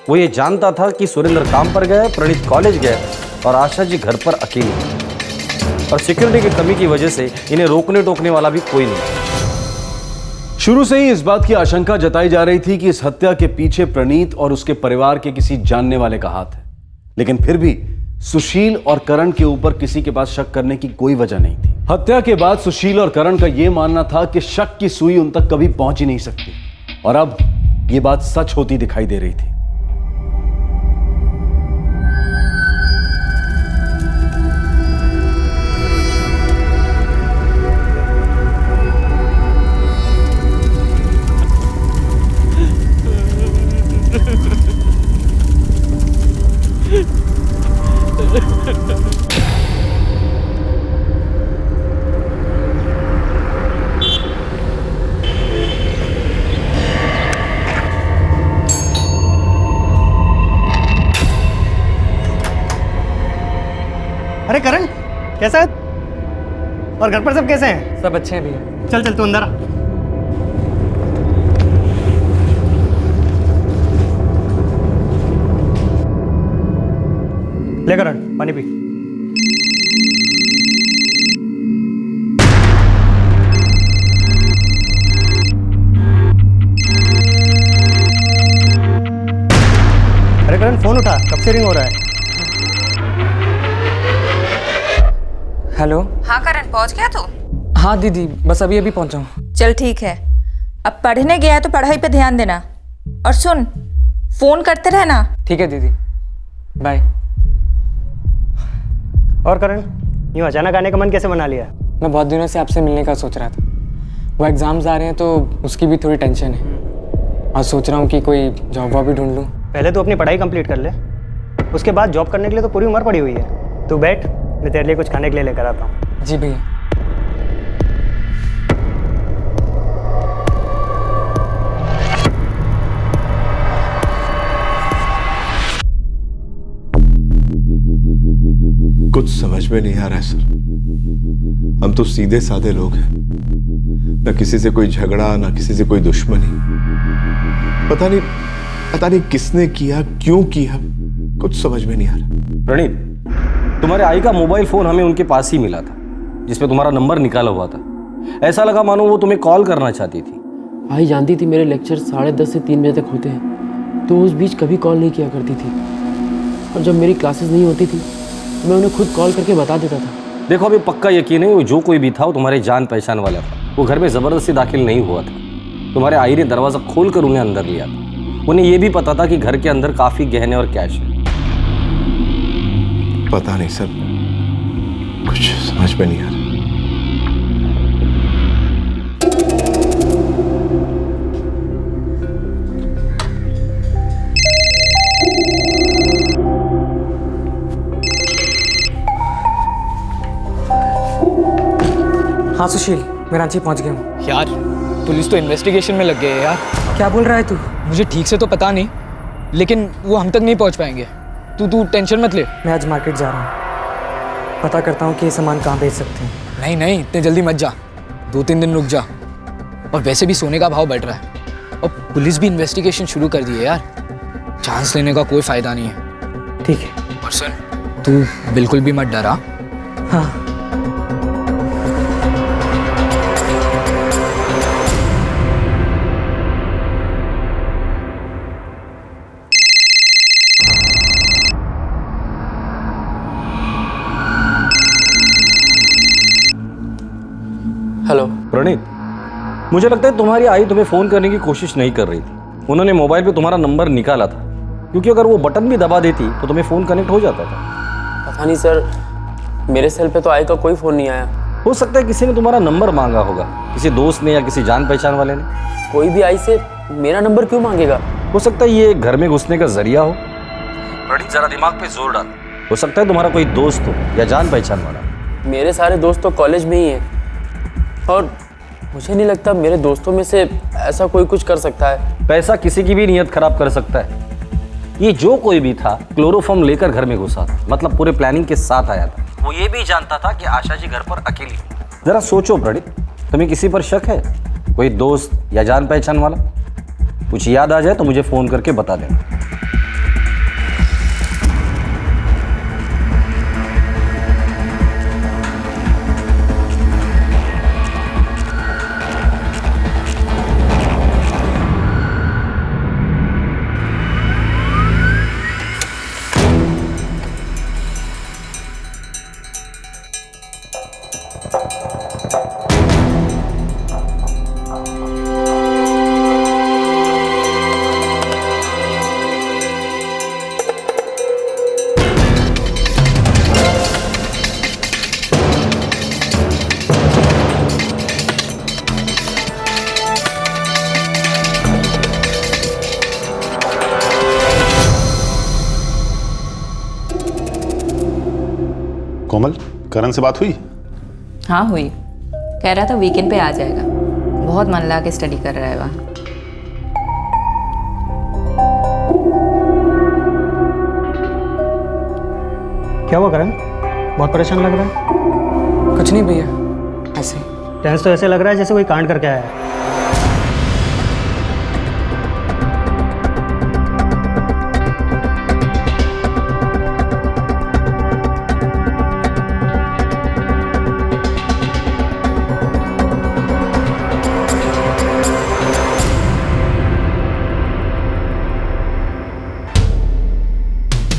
वो ये जानता था कि सुरेंद्र काम पर गए, प्रणीत कॉलेज गए और आशा जी घर पर अकेली थी। और सिक्योरिटी की कमी की वजह से इन्हें रोकने टोकने वाला भी कोई नहीं। शुरू से ही इस बात की आशंका जताई जा रही थी कि इस हत्या के पीछे प्रणीत और उसके परिवार के किसी जानने वाले का हाथ है, लेकिन फिर भी सुशील और करण के ऊपर किसी के पास शक करने की कोई वजह नहीं थी। हत्या के बाद सुशील और करण का यह मानना था कि शक की सुई उन तक कभी पहुंच ही नहीं सकती, और अब यह बात सच होती दिखाई दे रही थी। अरे करण, कैसा है? और घर पर सब कैसे हैं? सब अच्छे हैं भैया। चल चल तू अंदर आ। ले करण, पानी पी। अरे करण, फोन उठा, कब से रिंग हो रहा है? हेलो। हाँ करण, पहुंच गया तू? हाँ दीदी, बस अभी अभी पहुंचा हूँ। चल ठीक है, अब पढ़ने गया है तो पढ़ाई पे ध्यान देना। और सुन, फोन करते रहना, ठीक है दीदी, बाय। और करण, यूँ अचानक आने का मन कैसे बना लिया? मैं बहुत दिनों से आपसे मिलने का सोच रहा था। वो एग्ज़ाम्स आ रहे हैं तो उसकी भी थोड़ी टेंशन है, और सोच रहा हूँ कि कोई जॉब वॉब भी ढूंढ लूँ। पहले तो अपनी पढ़ाई कंप्लीट कर ले, उसके बाद जॉब करने के लिए तो पूरी उम्र पड़ी हुई है। तू बैठ, मैं तेरे लिए कुछ खाने के लिए लेकर आता हूँ। जी भैया। कुछ समझ में नहीं आ रहा है सर। हम तो सीधे साधे लोग हैं, ना किसी से कोई झगड़ा, ना किसी से कोई दुश्मनी। पता नहीं किसने किया, क्यों किया, कुछ समझ में नहीं आ रहा। प्रणीत, तुम्हारे आई का मोबाइल फोन हमें उनके पास ही मिला था, जिसपे तुम्हारा नंबर निकाला हुआ था। ऐसा लगा मानो वो तुम्हें कॉल करना चाहती थी। आई जानती थी मेरे लेक्चर 10:30 से 3 बजे तक होते हैं, तो उस बीच कभी कॉल नहीं किया करती थी। और जब मेरी क्लासेस नहीं होती थी मैं उन्हें खुद कॉल करके बता देता था। देखो, अभी पक्का यकीन है वो जो कोई भी था वो तुम्हारे जान पहचान वाला था। वो घर में ज़बरदस्ती दाखिल नहीं हुआ था। तुम्हारे आई ने दरवाज़ा खोलकर उन्हें अंदर लिया था। उन्हें यह भी पता था कि घर के अंदर काफ़ी गहने और कैश है। पता नहीं सर, कुछ समझ में नहीं आ रहा। हाँ सुशील, मैं रांची पहुंच गया हूँ। यार पुलिस तो इन्वेस्टिगेशन में लग गई है यार। क्या बोल रहा है तू? मुझे ठीक से तो पता नहीं, लेकिन वो हम तक नहीं पहुंच पाएंगे। तू टेंशन मत ले। मैं आज मार्केट जा रहा हूँ, पता करता हूँ कि ये सामान कहाँ बेच सकते हैं। नहीं इतने जल्दी मत जा, 2-3 दिन रुक जा। और वैसे भी सोने का भाव बढ़ रहा है, और पुलिस भी इन्वेस्टिगेशन शुरू कर दी है यार। चांस लेने का कोई फायदा नहीं है। ठीक है। और सुन, तू बिल्कुल भी मत डरा। हाँ। हेलो प्रणीत, मुझे लगता है तुम्हारी आई तुम्हें फ़ोन करने की कोशिश नहीं कर रही थी। उन्होंने मोबाइल पे तुम्हारा नंबर निकाला था, क्योंकि अगर वो बटन भी दबा देती तो तुम्हें फ़ोन कनेक्ट हो जाता था। पता नहीं सर, मेरे सेल पे तो आई का कोई फ़ोन नहीं आया। हो सकता है किसी ने तुम्हारा नंबर मांगा होगा, किसी दोस्त ने या किसी जान पहचान वाले ने। कोई भी आई से मेरा नंबर क्यों मांगेगा? हो सकता है ये घर में घुसने का जरिया हो। प्रणीत, जरा दिमाग पे जोर डाल। हो सकता है तुम्हारा कोई दोस्त हो या जान पहचान वाला। मेरे सारे दोस्त तो कॉलेज में ही हैं, और मुझे नहीं लगता मेरे दोस्तों में से ऐसा कोई कुछ कर सकता है। पैसा किसी की भी नीयत खराब कर सकता है। ये जो कोई भी था क्लोरोफॉर्म लेकर घर में घुसा था, मतलब पूरे प्लानिंग के साथ आया था। वो ये भी जानता था कि आशा जी घर पर अकेली। जरा सोचो प्रणीत, तुम्हें किसी पर शक है? कोई दोस्त या जान पहचान वाला? कुछ याद आ जाए तो मुझे फोन करके बता देना। कोमल, करण से बात हुई? हाँ हुई, कह रहा था वीकेंड पे आ जाएगा। बहुत मन लगा के स्टडी कर रहा है वहाँ। क्या हुआ करण, बहुत परेशान लग रहा है? कुछ नहीं भैया, ऐसे। टेंस तो ऐसे लग रहा है जैसे कोई कांड करके आया है।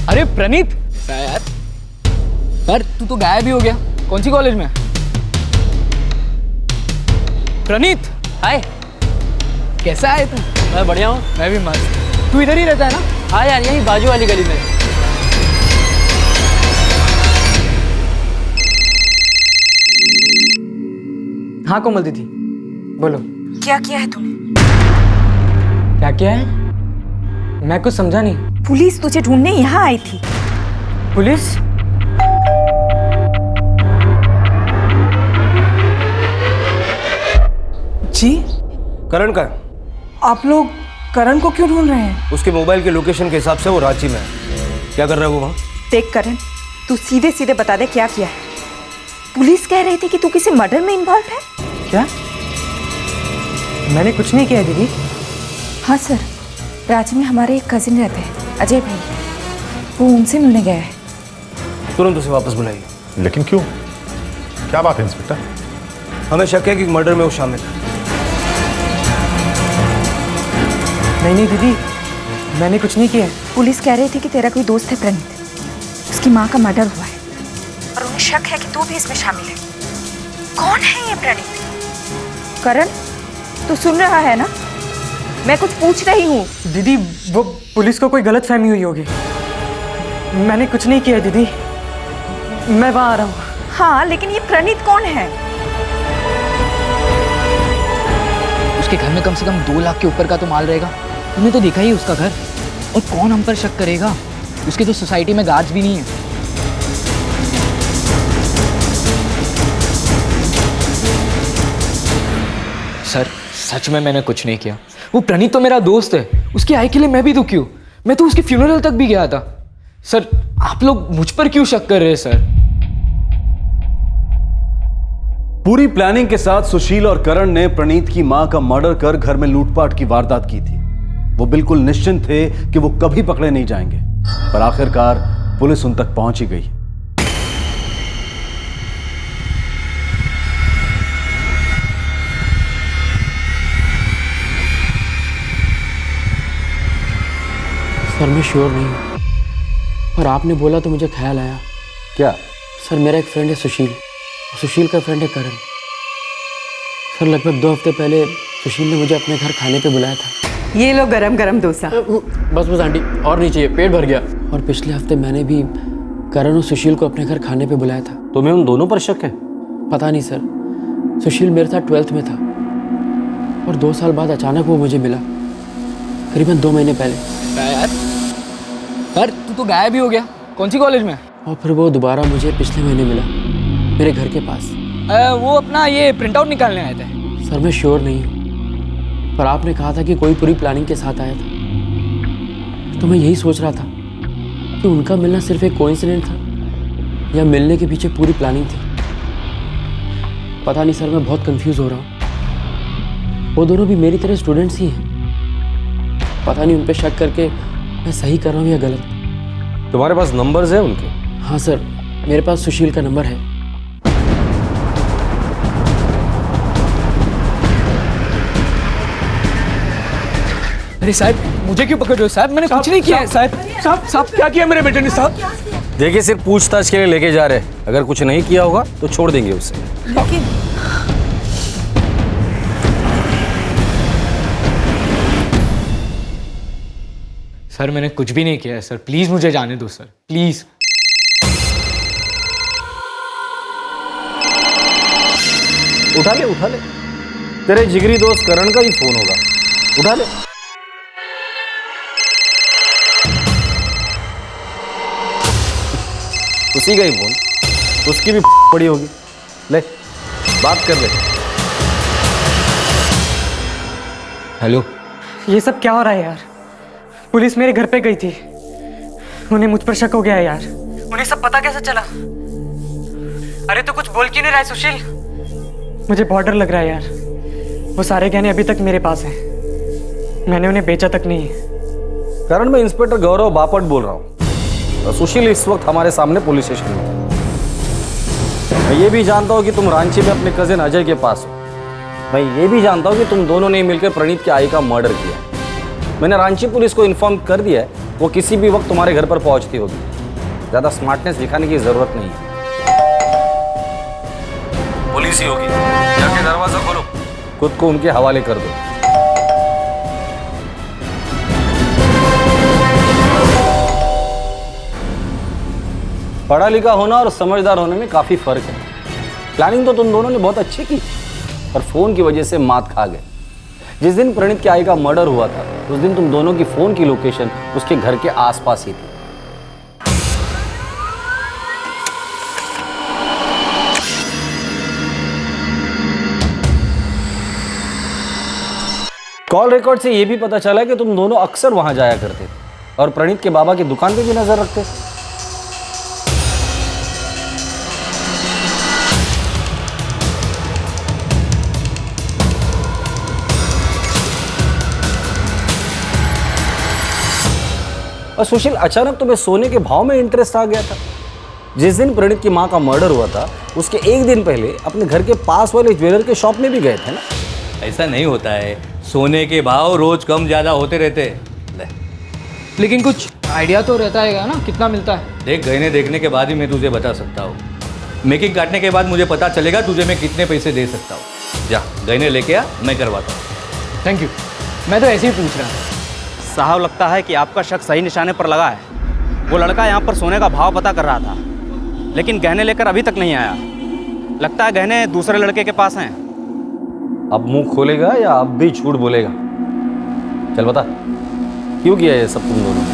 अरे प्रणीत यार, तू तो गायब ही हो गया। कौन सी कॉलेज में? प्रणीत, हाय, कैसा है तू? मैं बढ़िया हूँ। मैं भी मस्त। तू इधर ही रहता है ना? हाँ यार, यही बाजू वाली गली में। हाँ कोमल दीदी, बोलो। क्या किया है तूने? क्या किया है? मैं कुछ समझा नहीं। पुलिस तुझे ढूंढने यहाँ आई थी। पुलिस? जी? करण का है। आप लोग करण को क्यों ढूंढ रहे हैं? उसके मोबाइल के लोकेशन के हिसाब से वो रांची में है। क्या कर रहा है वो वहाँ? देख करण, तू सीधे सीधे बता दे क्या किया है। पुलिस कह रही थी कि तू किसी मर्डर में इन्वॉल्व है। क्या? मैंने कुछ नहीं किया दीदी। हाँ सर, रांची में हमारे एक कजिन रहते हैं, अजय भाई, वो उनसे मिलने गया है। तुरंत उसे वापस बुलाइए। लेकिन क्यों? क्या बात है इंस्पेक्टर? हमें शक है कि मर्डर में वो शामिल है। नहीं दीदी, मैंने कुछ नहीं किया है। पुलिस कह रही थी कि तेरा कोई दोस्त है प्रणीत, उसकी माँ का मर्डर हुआ है और उन्हें शक है कि तू भी इसमें शामिल है। कौन है ये प्रणीत? करण, तू सुन रहा है ना? मैं कुछ पूछ रही हूँ। दीदी, वो पुलिस को कोई गलत फहमी हुई होगी। मैंने कुछ नहीं किया दीदी, मैं वहाँ आ रहा हूँ। हाँ, लेकिन ये प्रणीत कौन है? उसके घर में कम से कम 2 लाख के ऊपर का तो माल रहेगा। तुमने तो देखा ही उसका घर। और कौन हम पर शक करेगा? उसके तो सोसाइटी में गार्ड्स भी नहीं है। सर, सच में मैंने कुछ नहीं किया। वो प्रणीत तो मेरा दोस्त है, उसकी आई के लिए मैं भी दुखी हूँ। मैं तो उसके फ्यूनरल तक भी गया था। सर, आप लोग मुझ पर क्यों शक कर रहे हैं सर? पूरी प्लानिंग के साथ सुशील और करण ने प्रणीत की मां का मर्डर कर घर में लूटपाट की वारदात की थी। वो बिल्कुल निश्चिंत थे कि वो कभी पकड़े नहीं जाएंगे, पर आखिरकार पुलिस उन तक पहुंच ही गई। सर मैं श्योर नहीं हूँ, पर आपने बोला तो मुझे ख्याल आया। क्या? सर मेरा एक फ्रेंड है सुशील, सुशील का फ्रेंड है करण। सर लगभग 2 हफ्ते पहले सुशील ने मुझे अपने घर खाने पे बुलाया था। ये लो गरम गरम डोसा। बस आंटी, और नहीं चाहिए, पेट भर गया। और पिछले हफ्ते मैंने भी करण और सुशील को अपने घर खाने पे बुलाया था। तुम्हें उन दोनों पर शक है? पता नहीं सर, सुशील मेरे साथ 12th में था और 2 साल बाद अचानक वो मुझे मिला, करीबन 2 महीने पहले। यार तू तो गायब ही हो गया। कौन सी कॉलेज में? और फिर वो दोबारा मुझे पिछले महीने मिला मेरे घर के पास। वो अपना ये प्रिंट आउट निकालने आए थे। सर मैं श्योर नहीं हूँ, पर आपने कहा था कि कोई पूरी प्लानिंग के साथ आया था, तो मैं यही सोच रहा था कि उनका मिलना सिर्फ एक कोइंसिडेंट था या मिलने के पीछे पूरी प्लानिंग थी। पता नहीं सर, मैं बहुत कंफ्यूज हो रहा हूँ। वो दोनों भी मेरी तरह स्टूडेंट्स ही हैं। पता नहीं उन पे शक करके मैं सही कर रहा हूँ या गलत। तुम्हारे पास नंबर्स है उनके? हाँ सर, मेरे पास सुशील का नंबर है। अरे साहब, मुझे क्यों पकड़ रहे हो साहब? मैंने कुछ नहीं किया है साहब। साहब क्या किया मेरे बेटे ने साहब? देखिए, सिर्फ पूछताछ के लिए लेके जा रहे हैं। अगर कुछ नहीं किया होगा तो छोड़ देंगे उसे। लेकिन सर मैंने कुछ भी नहीं किया है सर, प्लीज मुझे जाने दो सर, प्लीज। उठा ले, उठा ले। तेरे जिगरी दोस्त करण का ही फोन होगा, उठा ले। उसी का ही फोन, उसकी भी पड़ी होगी। ले बात कर ले। हेलो। ये सब क्या हो रहा है यार? पुलिस मेरे घर पे गई थी, उन्हें मुझ पर शक हो गया है यार। उन्हें सब पता कैसे चला? अरे तो कुछ बोल क्यों नहीं रहा है सुशील? मुझे बहुत डर लग रहा है यार। वो सारे गहने अभी तक मेरे पास हैं, मैंने उन्हें बेचा तक नहीं है। करण, मैं इंस्पेक्टर गौरव बापट बोल रहा हूँ और सुशील इस वक्त हमारे सामने पुलिस स्टेशन में है। मैं ये भी जानता हूँ कि तुम रांची में अपने कजिन अजय के पास हो। मैं ये भी जानता हूँ कि तुम दोनों ने मिलकर प्रणीत की आई का मर्डर किया। मैंने रांची पुलिस को इन्फॉर्म कर दिया है, वो किसी भी वक्त तुम्हारे घर पर पहुंचती होगी। ज़्यादा स्मार्टनेस दिखाने की जरूरत नहीं है। पुलिस ही होगी, जाके दरवाजा खोलो, खुद को उनके हवाले कर दो। पढ़ा लिखा होना और समझदार होने में काफ़ी फर्क है। प्लानिंग तो तुम दोनों ने बहुत अच्छी की, पर फ़ोन की वजह से मात खा गए। जिस दिन प्रणीत के आई का मर्डर हुआ था उस दिन तुम दोनों की फ़ोन की लोकेशन उसके घर के आसपास ही थी। कॉल रिकॉर्ड से यह भी पता चला कि तुम दोनों अक्सर वहां जाया करते थे और प्रणीत के बाबा की दुकान पे भी नजर रखते थे। और सुशील, अचानक तुम्हें सोने के भाव में इंटरेस्ट आ गया था। जिस दिन प्रणीत की मां का मर्डर हुआ था उसके एक दिन पहले अपने घर के पास वाले ज्वेलर के शॉप में भी गए थे ना? ऐसा नहीं होता है, सोने के भाव रोज कम ज्यादा होते रहते हैं। लेकिन कुछ आइडिया तो रहता है ना, कितना मिलता है? देख, गहने देखने के बाद ही मैं तुझे बता सकता हूँ। मेकिंग काटने के बाद मुझे पता चलेगा तुझे मैं कितने पैसे दे सकता हूँ। जा गहने लेके आ, मैं करवाता हूँ। थैंक यू, मैं तो ऐसे ही पूछ रहा था। साहब, लगता है कि आपका शक सही निशाने पर लगा है। वो लड़का यहाँ पर सोने का भाव पता कर रहा था, लेकिन गहने लेकर अभी तक नहीं आया। लगता है गहने दूसरे लड़के के पास हैं। अब मुंह खोलेगा या अब भी झूठ बोलेगा? चल बता, क्यों किया ये सब तुम दोनों?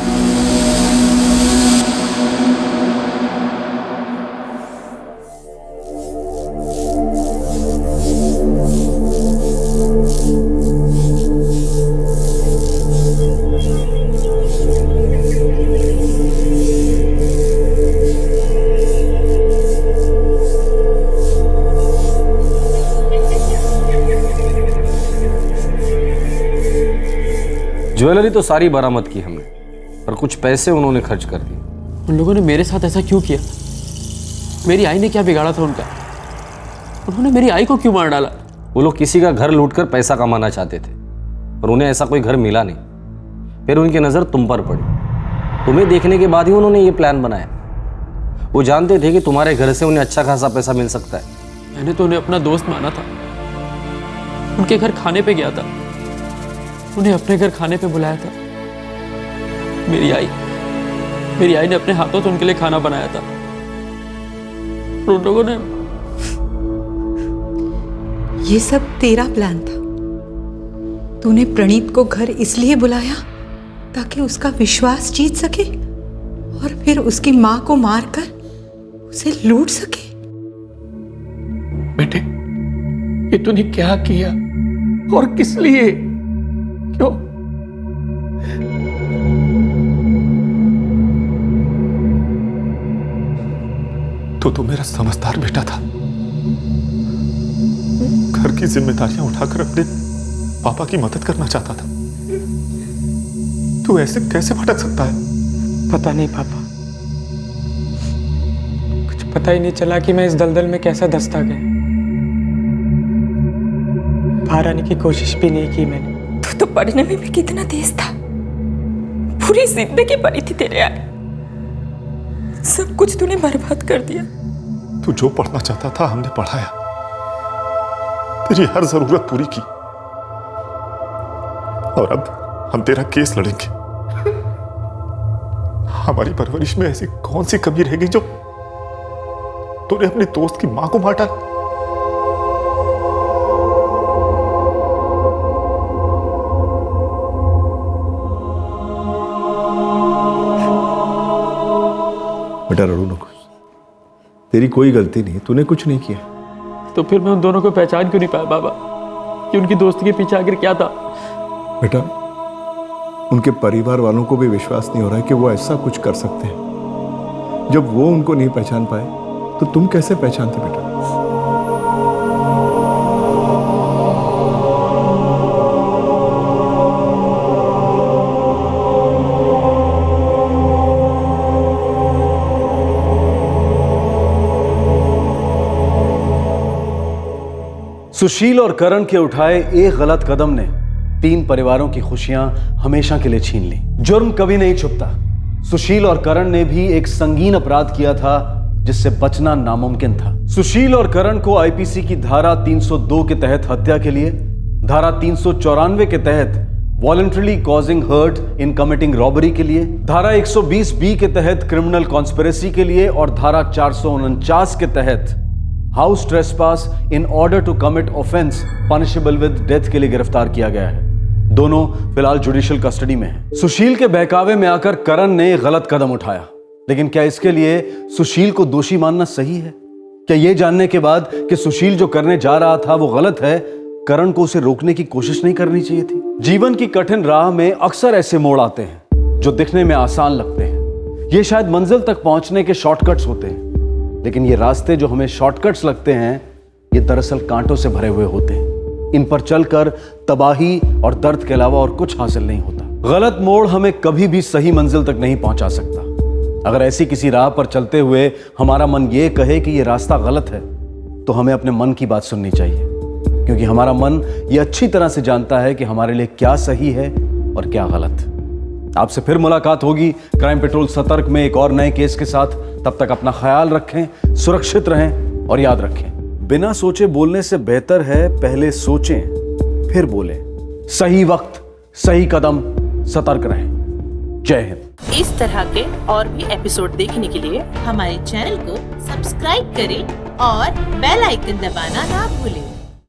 ज्वेलरी तो सारी बरामद की हमने, पर कुछ पैसे उन्होंने खर्च कर दिए। उन लोगों ने मेरे साथ ऐसा क्यों किया? मेरी आई ने क्या बिगाड़ा था उनका? उन्होंने मेरी आई को क्यों मार डाला? वो लोग किसी का घर लूटकर पैसा कमाना चाहते थे, पर उन्हें ऐसा कोई घर मिला नहीं। फिर उनकी नज़र तुम पर पड़ी। तुम्हें देखने के बाद ही उन्होंने ये प्लान बनाया। वो जानते थे कि तुम्हारे घर से उन्हें अच्छा खासा पैसा मिल सकता है। मैंने तो उन्हें अपना दोस्त माना था, उनके घर खाने पे गया था, उन्हें अपने घर खाने पे बुलाया था। मेरी आई ने अपने हाथों से उनके लिए खाना बनाया था। उन लोगों ने ये सब तेरा प्लान था। तूने प्रणीत को घर इसलिए बुलाया ताकि उसका विश्वास जीत सके और फिर उसकी मां को मारकर उसे लूट सके। बेटे, ये तूने क्या किया और किस लिए? क्यों? तो मेरा समझदार बेटा था। घर की जिम्मेदारियां उठाकर अपने पापा की मदद करना चाहता था। तू ऐसे कैसे भटक सकता है? पता नहीं पापा, कुछ पता ही नहीं चला कि मैं इस दलदल में कैसा धंसता गया। बाहर आने की कोशिश भी नहीं की मैंने। तो पढ़ने में भी कितना तेज था। पूरी जिंदगी पड़ी थी तेरे आगे, सब कुछ तूने बर्बाद कर दिया। तू जो पढ़ना चाहता था हमने पढ़ाया, तेरी हर जरूरत पूरी की, और अब हम तेरा केस लड़ेंगे। हमारी परवरिश में ऐसी कौन सी कमी रह गई जो तूने अपने दोस्त की मां को मार डाला? बेटा रो नको, तेरी कोई गलती नहीं, तूने कुछ नहीं किया। तो फिर मैं उन दोनों को पहचान क्यों नहीं पाया बाबा कि उनकी दोस्ती के पीछे आखिर क्या था? बेटा, उनके परिवार वालों को भी विश्वास नहीं हो रहा है कि वो ऐसा कुछ कर सकते हैं। जब वो उनको नहीं पहचान पाए तो तुम कैसे पहचानते बेटा? सुशील और करण के उठाए एक गलत कदम ने 3 परिवारों की खुशियां हमेशा के लिए छीन ली। जुर्म कभी नहीं छुपता। सुशील और करण ने भी एक संगीन अपराध किया था जिससे बचना नामुमकिन था। सुशील और करण को आईपीसी की धारा 302 के तहत हत्या के लिए, धारा 394 के तहत voluntarily causing hurt in committing robbery के लिए, धारा 120 के तहत क्रिमिनल कॉन्स्पिरेसी के लिए और धारा 449 के तहत house trespass in order to commit offence punishable with death के लिए गिरफ्तार किया गया है। दोनों फिलहाल जुडिशियल कस्टडी में हैं। सुशील के बहकावे में आकर करण ने गलत कदम उठाया, लेकिन क्या इसके लिए सुशील को दोषी मानना सही है? क्या यह जानने के बाद कि सुशील जो करने जा रहा था वो गलत है, करण को उसे रोकने की कोशिश नहीं करनी चाहिए थी? जीवन की कठिन राह में अक्सर ऐसे मोड़ आते हैं जो दिखने में आसान लगते हैं। ये शायद मंजिल तक पहुंचने के शॉर्टकट्स होते हैं, लेकिन ये रास्ते जो हमें शॉर्टकट्स लगते हैं, ये दरअसल कांटों से भरे हुए होते हैं। इन पर चलकर तबाही और दर्द के अलावा और कुछ हासिल नहीं होता। गलत मोड़ हमें कभी भी सही मंजिल तक नहीं पहुंचा सकता। अगर ऐसी किसी राह पर चलते हुए हमारा मन ये कहे कि ये रास्ता गलत है, तो हमें अपने मन की बात सुननी चाहिए, क्योंकि हमारा मन ये अच्छी तरह से जानता है कि हमारे लिए क्या सही है और क्या गलत। आपसे फिर मुलाकात होगी क्राइम पेट्रोल सतर्क में एक और नए केस के साथ। तब तक अपना ख्याल रखें, सुरक्षित रहें और याद रखें, बिना सोचे बोलने से बेहतर है पहले सोचें फिर बोलें। सही वक्त, सही कदम, सतर्क रहें। जय हिंद। इस तरह के और भी एपिसोड देखने के लिए हमारे चैनल को सब्सक्राइब करें और बेल आइकन दबाना ना भूलें।